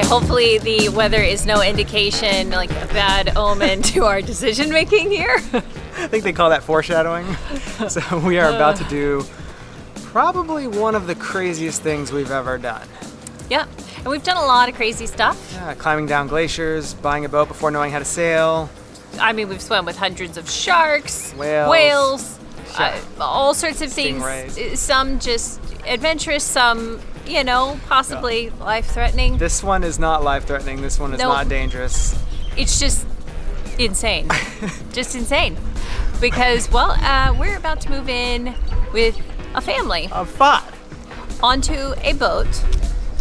hopefully the weather is no indication, like a bad omen to our decision making here. I think they call that foreshadowing. So we are about to do probably one of the craziest things we've ever done. Yep, and we've done a lot of crazy stuff. Yeah, climbing down glaciers, buying a boat before knowing how to sail. I mean, we've swum with hundreds of sharks, whales, all sorts of things. Stingrays. Some just adventurous, some, possibly life-threatening. This one is not life-threatening. This one is not dangerous. It's just insane. Just insane. Because, we're about to move in with a family. Of 5. Onto a boat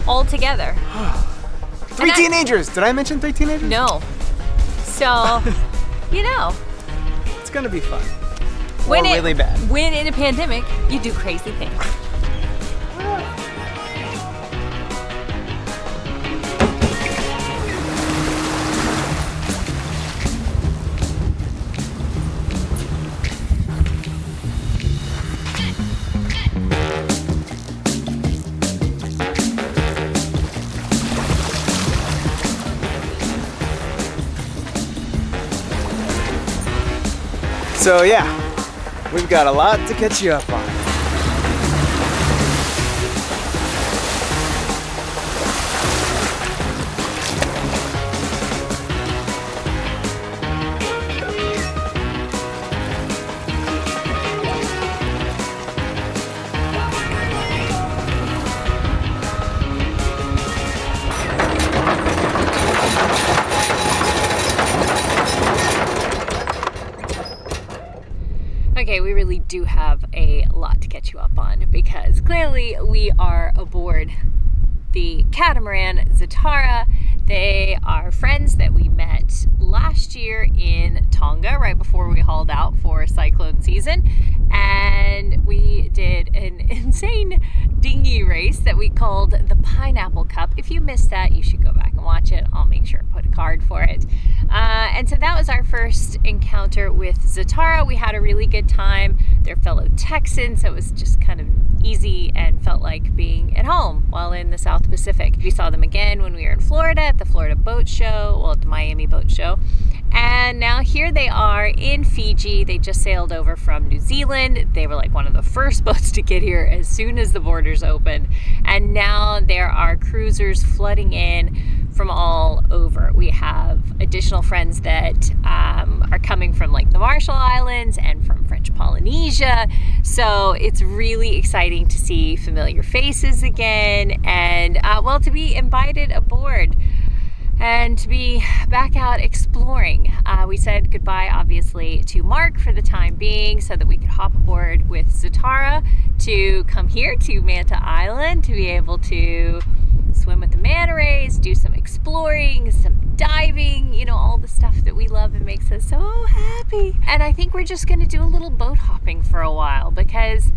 all together. 3 teenagers! Did I mention 3 teenagers? No. So, It's gonna be fun. When really bad. When in a pandemic, you do crazy things. So yeah, we've got a lot to catch you up on. Okay, we really do have a lot to catch you up on because clearly we are aboard the Catamaran Zatara. They are friends that we met last year in Tonga, right before we hauled out for cyclone season. And we did an insane dinghy race that we called the Pineapple Cup. If you missed that, you should go back and watch it. I'll make sure to put a card for it. And so that was our first encounter with Zatara. We had a really good time. They're fellow Texans, so it was just kind of easy and felt like being at home while in the South Pacific. We saw them again when we were in Florida at the Florida Boat Show, at the Miami Boat Show. And now here they are in Fiji. They just sailed over from New Zealand. They were like one of the first boats to get here as soon as the borders opened. And now there are cruisers flooding in from all over. We have additional friends that are coming from like the Marshall Islands and from French Polynesia. So it's really exciting to see familiar faces again and to be invited aboard and to be back out exploring. We said goodbye, obviously, to Mark for the time being so that we could hop aboard with Zatara to come here to Manta Island to be able to swim with the manta rays, do some exploring, some diving, all the stuff that we love and makes us so happy. And I think we're just gonna do a little boat hopping for a while because,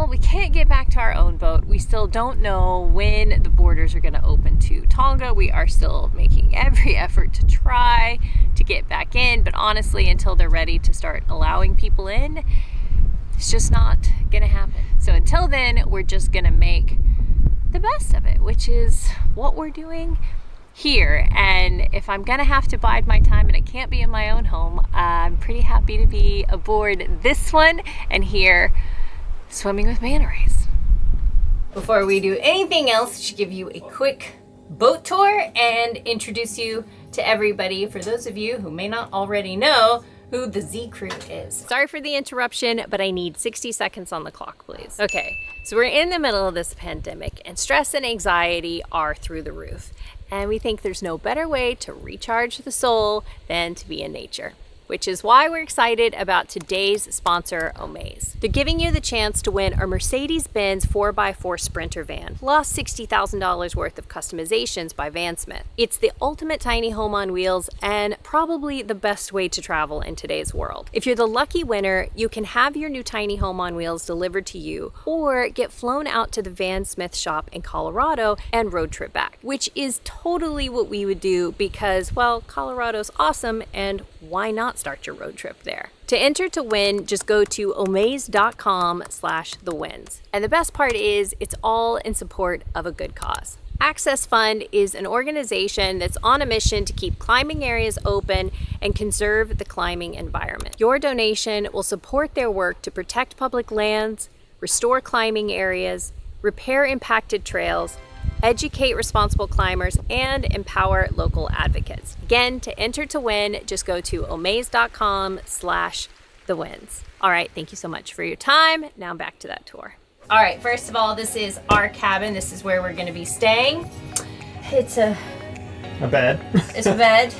we can't get back to our own boat. We still don't know when the borders are gonna open to Tonga. We are still making every effort to try to get back in, but honestly, until they're ready to start allowing people in, it's just not gonna happen. So until then, we're just gonna make the best of it, which is what we're doing here. And if I'm gonna have to bide my time and it can't be in my own home, I'm pretty happy to be aboard this one and here swimming with manta rays. Before we do anything else, I should give you a quick boat tour and introduce you to everybody, for those of you who may not already know who the Z Crew is. Sorry for the interruption, but I need 60 seconds on the clock, please. Okay, so we're in the middle of this pandemic and stress and anxiety are through the roof. And we think there's no better way to recharge the soul than to be in nature, which is why we're excited about today's sponsor, Omaze. They're giving you the chance to win a Mercedes-Benz 4x4 Sprinter van, plus $60,000 worth of customizations by VanSmith. It's the ultimate tiny home on wheels and probably the best way to travel in today's world. If you're the lucky winner, you can have your new tiny home on wheels delivered to you or get flown out to the VanSmith shop in Colorado and road trip back, which is totally what we would do because, Colorado's awesome and why not start your road trip there? To enter to win, just go to omaze.com/thewins. And the best part is it's all in support of a good cause. Access Fund is an organization that's on a mission to keep climbing areas open and conserve the climbing environment. Your donation will support their work to protect public lands, restore climbing areas, repair impacted trails, educate responsible climbers, and empower local advocates. Again, to enter to win, just go to omaze.com/thewins. All right, thank you so much for your time. Now back to that tour. All right, first of all, this is our cabin. This is where we're going to be staying. It's a bed. It's a bed.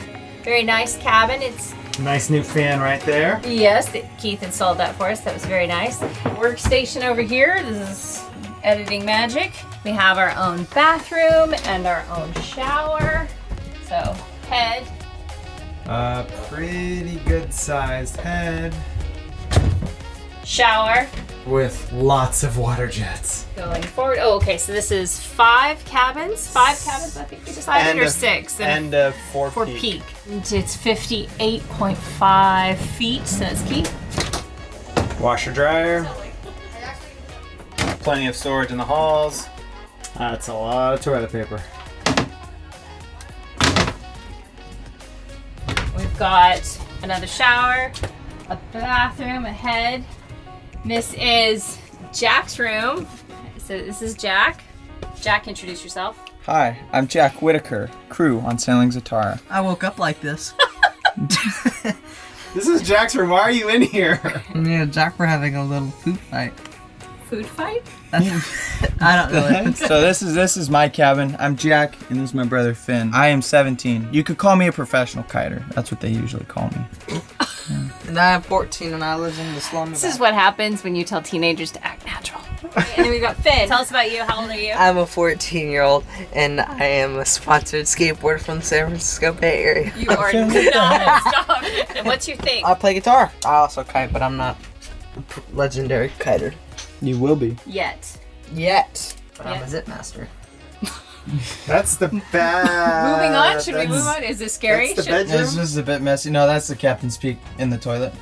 Very nice cabin. It's Nice new fan right there. yes, Keith installed that for us. That was very nice. Workstation over here. This is editing magic. We have our own bathroom and our own shower. So head, Pretty good sized head shower. with lots of water jets. Going forward. Oh, okay. So this is 5 cabins. 5 cabins, I think we decided, or 6. And a 4 for peak. It's 58.5 feet, says Keith. Washer dryer. Plenty of storage in the halls. That's a lot of toilet paper. We've got another shower, a bathroom, a head. This is Jack's room. So this is Jack. Jack, introduce yourself. Hi, I'm Jack Whitaker, crew on Sailing Zatara. I woke up like this. This is Jack's room. Why are you in here? Me and Jack were having a little food fight. Food fight? I don't know. So this is my cabin. I'm Jack, and this is my brother Finn. I am 17. You could call me a professional kiter. That's what they usually call me. And I'm 14 and I live in the slum. This is what happens when you tell teenagers to act natural. And then we've got Finn. Tell us about you. How old are you? I'm a 14-year-old and I am a sponsored skateboarder from the San Francisco Bay Area. You are not. Stop. And what's your thing? I play guitar. I also kite, but I'm not a legendary kiter. You will be. Yet. Yet. But I'm Yet. a zip master. That's the bad. Moving on. Should we move on? Is this scary? That's the Should- bedroom. This is a bit messy. No, that's the captain's peak in the toilet.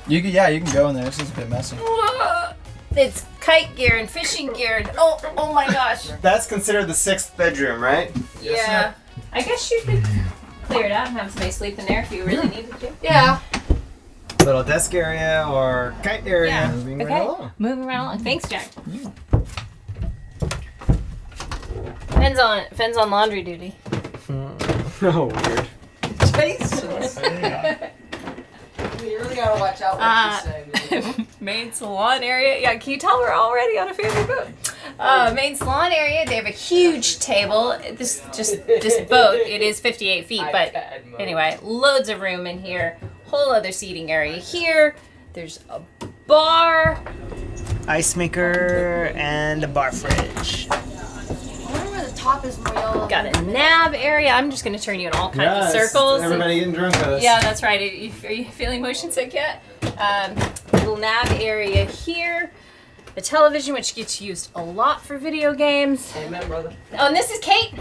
You can go in there. This is a bit messy. It's kite gear and fishing gear. And, oh my gosh. That's considered the 6th bedroom, right? Yeah. I guess you could clear it out and have somebody sleep in there if you really needed to. Yeah. Little desk area or kite area. Yeah. Moving right Okay. along. Moving right along. Thanks, Jack. Fenn's on laundry duty. Oh, weird. Jason. You really gotta watch out what you say. Main salon area. Yeah, can you tell we're already on a family boat? Main salon area. They have a huge table. This boat. It is 58 feet, but anyway, loads of room in here. Whole other seating area here. There's a bar. Ice maker and a bar fridge. I wonder where the top is more yellow. Got a nav area. I'm just going to turn you in all kinds of circles. Everybody getting drunk with us. Yeah, that's right. Are you feeling motion sick yet? Little nav area here. The television, which gets used a lot for video games. Amen, brother. Oh, and this is Kate.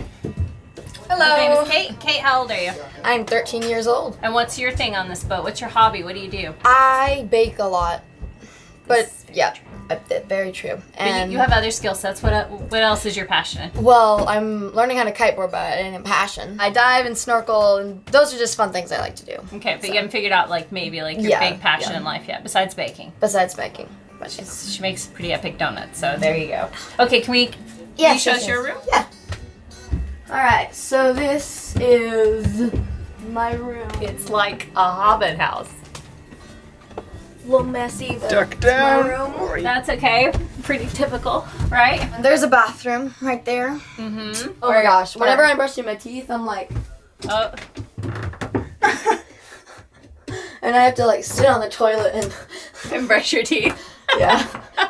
Hello. Her name is Kate. Kate, how old are you? I'm 13 years old. And what's your thing on this boat? What's your hobby? What do you do? I bake a lot. But This is very yeah, true. very true. But And you have other skill sets. What else is your passion? well, I'm learning how to kiteboard, but I didn't passion. I dive and snorkel, and those are just fun things I like to do. Okay, but you haven't figured out maybe your Yeah, big passion yeah. in life yet, besides baking. Besides baking. But She makes pretty epic donuts, so there you go. Okay, can you yes, show yes, us your yes. room? Yeah. All right. So this is my room. It's like a hobbit house. A little messy, but Duck it's down. my room. That's okay. Pretty typical, right? And there's a bathroom right there. Mm-hmm. Oh my gosh! Whenever I'm brushing my teeth, I'm like, Oh, and I have to like sit on the toilet and and brush your teeth. yeah,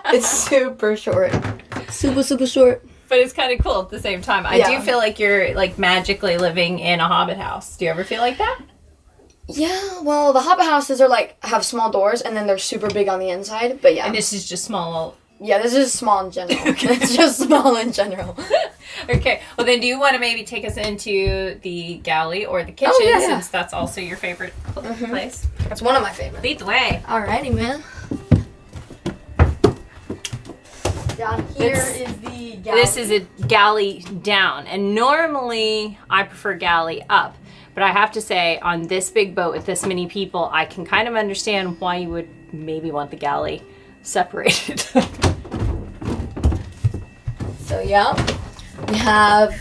it's super short, super short. But it's kind of cool at the same time. I do Yeah. feel like you're like magically living in a hobbit house. Do you ever feel like that? Yeah, well, the hobbit houses are like have small doors and then they're super big on the inside. But yeah, And this is just small. yeah, this is small in general. It's just small in general. Okay. Well, then do you want to maybe take us into the galley or the kitchen yeah. since that's also your favorite place? It's one of my favorites. Lead the way. Alrighty, man. Down here is the galley. This is a galley down, and normally I prefer galley up. But I have to say, on this big boat with this many people, I can kind of understand why you would maybe want the galley separated. So yeah, we have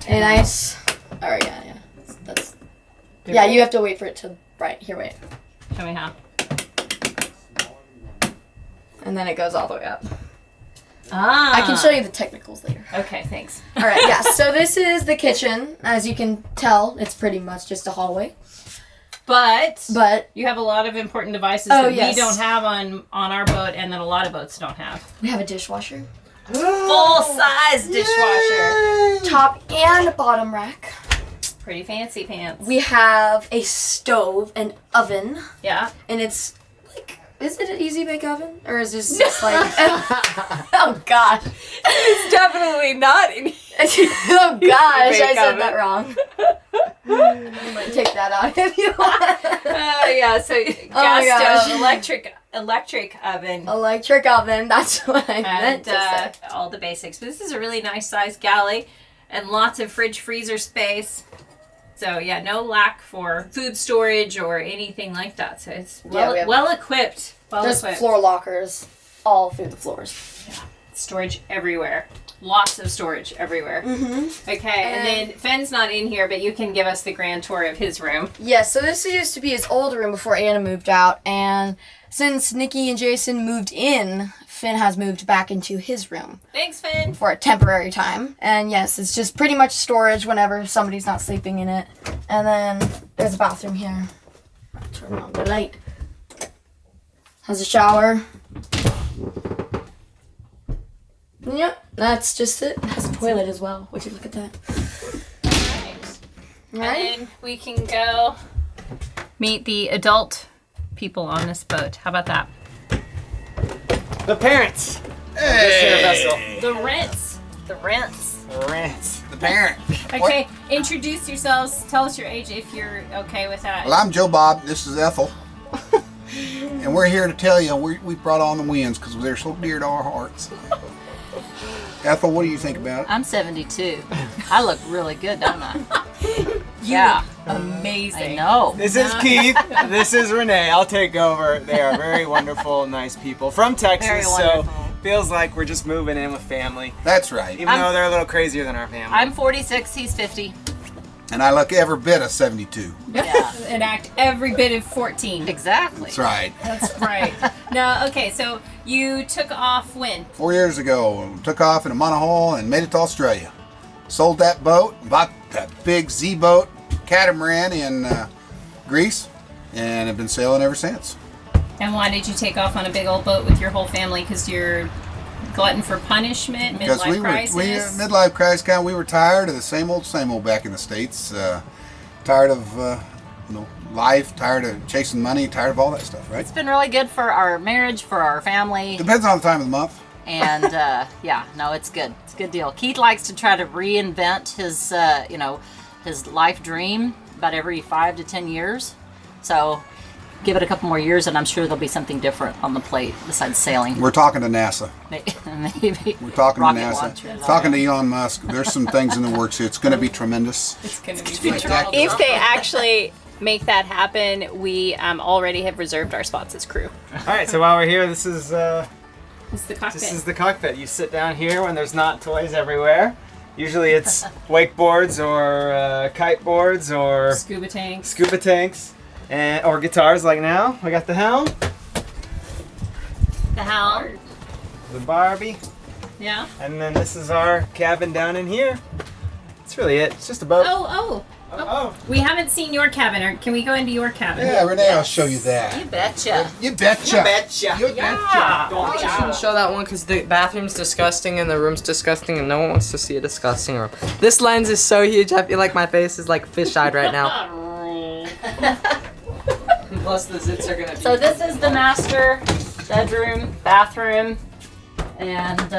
a nice. Oh yeah. That's. Yeah, you have to wait for it to. Right here, wait. Show me how. And then it goes all the way up. Ah. I can show you the technicals later. Okay, thanks. All right, yeah. So this is the kitchen. As you can tell, it's pretty much just a hallway. But you have a lot of important devices that we don't have on our boat, and that a lot of boats don't have. We have a dishwasher. Full-size dishwasher. Top and bottom rack. Pretty fancy pants. We have a stove, an oven. Yeah. And it's like, is it an easy bake oven? Or is this just like, oh gosh. It's definitely not an oh gosh, I said oven. that wrong. You might take that out if you want. Yeah, so gas stove, electric oven. Electric oven, that's what I meant to say. All the basics. But this is a really nice sized galley and lots of fridge freezer space. So yeah, no lack for food storage or anything like that. So it's well equipped. There's floor lockers all through the floors. Yeah. Storage everywhere. Lots of storage everywhere. Mm-hmm. Okay, and then Finn's not in here, but you can give us the grand tour of his room. Yes, so this used to be his old room before Anna moved out, and since Nikki and Jason moved in, Finn has moved back into his room. Thanks, Finn. For a temporary time. And yes, it's just pretty much storage whenever somebody's not sleeping in it. And then there's a bathroom here. Turn on the light. Has a shower. Yep, that's just it. It has a toilet as well. Would you look at that? Right. And then we can go meet the adult people on this boat. How about that? The parents. This here vessel. The rents. The parent. Okay, introduce yourselves. Tell us your age if you're okay with that. Well, I'm Joe Bob. This is Ethel. And we're here to tell you we brought on the Wynns because they're so dear to our hearts. Ethel, what do you think about it? I'm 72. I look really good, don't I? Yeah. Amazing. I know. This is Keith. This is Renee. I'll take over. They are very wonderful, nice people from Texas. Very so wonderful. feels like we're just moving in with family. That's right. Even though they're a little crazier than our family. I'm 46, he's 50. And I look every bit of 72. Yeah. And act every bit of 14. Exactly. That's right. That's right. No, okay, so you took off when? 4 years ago, took off in a monohull and made it to Australia. Sold that boat, bought that big Z-boat, Catamaran in Greece, and have been sailing ever since. And why did you take off on a big old boat with your whole family? Because you're glutton for punishment, midlife crisis? Midlife crisis, kind of, we were tired of the same old back in the States. Tired of life, tired of chasing money, tired of all that stuff, right? It's been really good for our marriage, for our family. Depends on the time of the month. And yeah, no, it's good. It's a good deal. Keith likes to try to reinvent his, his life dream about every 5 to 10 years. So give it a couple more years and I'm sure there'll be something different on the plate besides sailing. We're talking to NASA. Maybe. We're talking to NASA. Launchers. Talking to Elon Musk. There's some things in the works here. It's going to be tremendous. It's going to be spectacular. If they actually make that happen, we already have reserved our spots as crew. All right, so while we're here, this is the cockpit. This is the cockpit. You sit down here when there's not toys everywhere. Usually it's wakeboards or kiteboards or scuba tanks, and or guitars like now. We got the helm, the Barbie, yeah, and then this is our cabin down in here. That's really it. It's just a boat. Oh. We haven't seen your cabin. Can we go into your cabin? Yeah, Renee, I'll show you that. You betcha. You betcha. You betcha. You betcha. I shouldn't show that one because the bathroom's disgusting and the room's disgusting and no one wants to see a disgusting room. This lens is so huge, I feel like my face is like fish-eyed right now. Plus the zits are gonna be. So this is the master bedroom, bathroom, and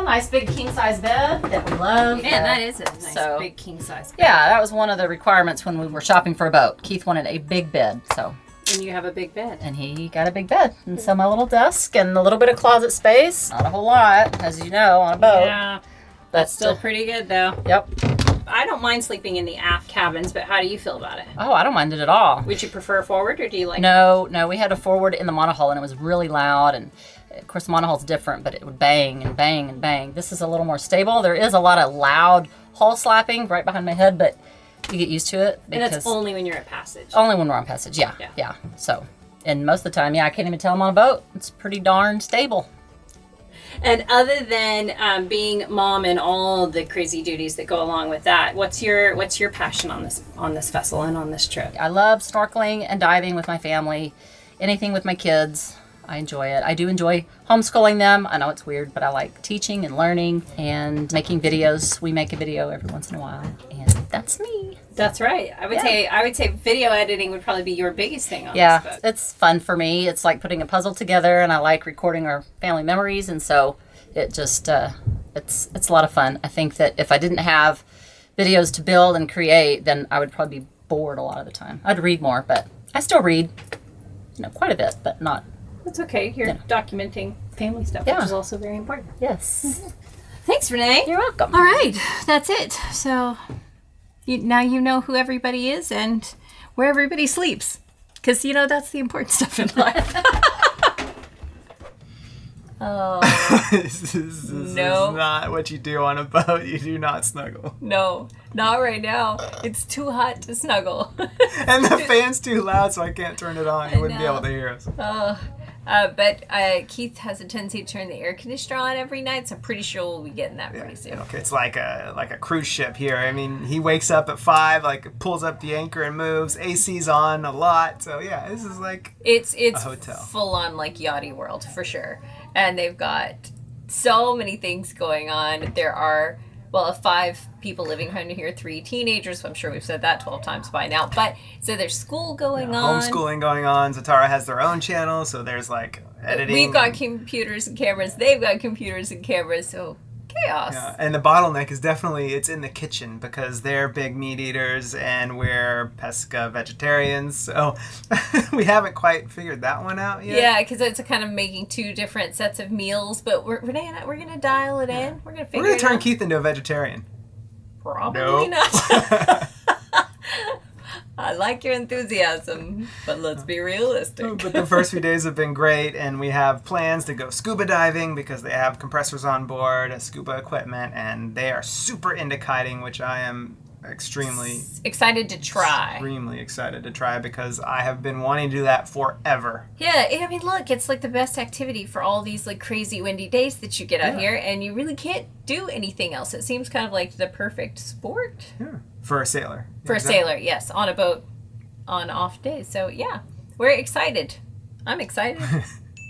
nice big king size bed that we love. Man, that is a nice So- big king size bed. Yeah, that was one of the requirements when we were shopping for a boat. Keith wanted a big bed, so And you have a big bed. And he got a big bed. And so my little desk and a little bit of closet space. Not a whole lot, as you know, on a boat. Yeah. That's still pretty good, though. Yep. I don't mind sleeping in the aft cabins, but how do you feel about it? Oh, I don't mind it at all. Would you prefer forward, or do you like... No, we had a forward in the monohull, and it was really loud, and of course the monohull's different, but it would bang and bang and bang. This is a little more stable. There is a lot of loud hull slapping right behind my head, but you get used to it. And that's only when you're at passage. Only when we're on passage, yeah. So, and most of the time, I can't even tell I'm on a boat. It's pretty darn stable. And other than being mom and all the crazy duties that go along with that, what's your passion on this vessel and on this trip? I love snorkeling and diving with my family. Anything with my kids, I enjoy it. I do enjoy homeschooling them. I know it's weird, but I like teaching and learning and making videos. We make a video every once in a while, and that's me. That's right. I would say video editing would probably be your biggest thing on Yeah, this boat. it's fun for me. It's like putting a puzzle together, and I like recording our family memories, and so it just it's a lot of fun. I think that if I didn't have videos to build and create, then I would probably be bored a lot of the time. I'd read more, but I still read, quite a bit, but not. That's okay. You're documenting family stuff, Yeah. which is also very important. Yes. Thanks, Renee. You're welcome. All right, that's it. So now you know who everybody is and where everybody sleeps, because that's the important stuff in life. This is not what you do on a boat. You do not snuggle. No, not right now. It's too hot to snuggle. And the fan's too loud, so I can't turn it on. You wouldn't be able to hear us. But Keith has a tendency to turn the air conditioner on every night, so I'm pretty sure we'll be getting that pretty soon. Okay, it's like a cruise ship here. I mean, he wakes up at 5, pulls up the anchor and moves. AC's on a lot, so yeah, this is like it's a hotel. Full on yachty world for sure. And they've got so many things going on. There are 5 people living under here, 3 teenagers. I'm sure we've said that 12 times by now. But so there's school going on. Homeschooling going on. Zatara has their own channel, so there's editing. We've got computers and cameras. They've got computers and cameras. So chaos. Yeah, and the bottleneck is definitely it's in the kitchen because they're big meat eaters and we're pesca vegetarians. So we haven't quite figured that one out yet. Yeah, because it's kind of making 2 different sets of meals. But Renee and I, we're gonna dial it in. We're gonna figure. We're gonna turn Keith into a vegetarian. Probably not. I like your enthusiasm, but let's be realistic. But the first few days have been great, and we have plans to go scuba diving because they have compressors on board, scuba equipment, and they are super into kiting, which I am extremely excited to try. Extremely excited to try because I have been wanting to do that forever. Yeah, I mean, look, it's the best activity for all these crazy windy days that you get out here, and you really can't do anything else. It seems kind of the perfect sport. Yeah. For a sailor. For a sailor, yes, on a boat on off days. So yeah, we're excited. I'm excited.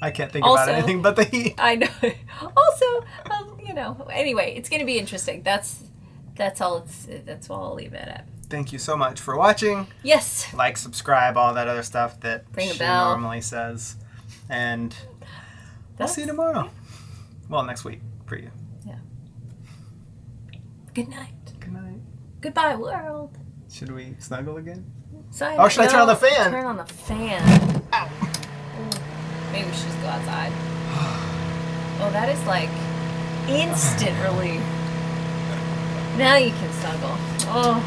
I can't think about anything but the heat. I know. Also, anyway, it's going to be interesting. That's all. That's all I'll leave it at. Thank you so much for watching. Yes. Like, subscribe, all that other stuff that Ring a she bell. normally says. And I'll see you tomorrow. Well, next week for you. Yeah. Good night. Good night. Goodbye, world. Should we snuggle again? Silent. Or should I turn on the fan? Turn on the fan. Ow. Maybe we should just go outside. Oh, that is instant relief. Now you can snuggle. Oh.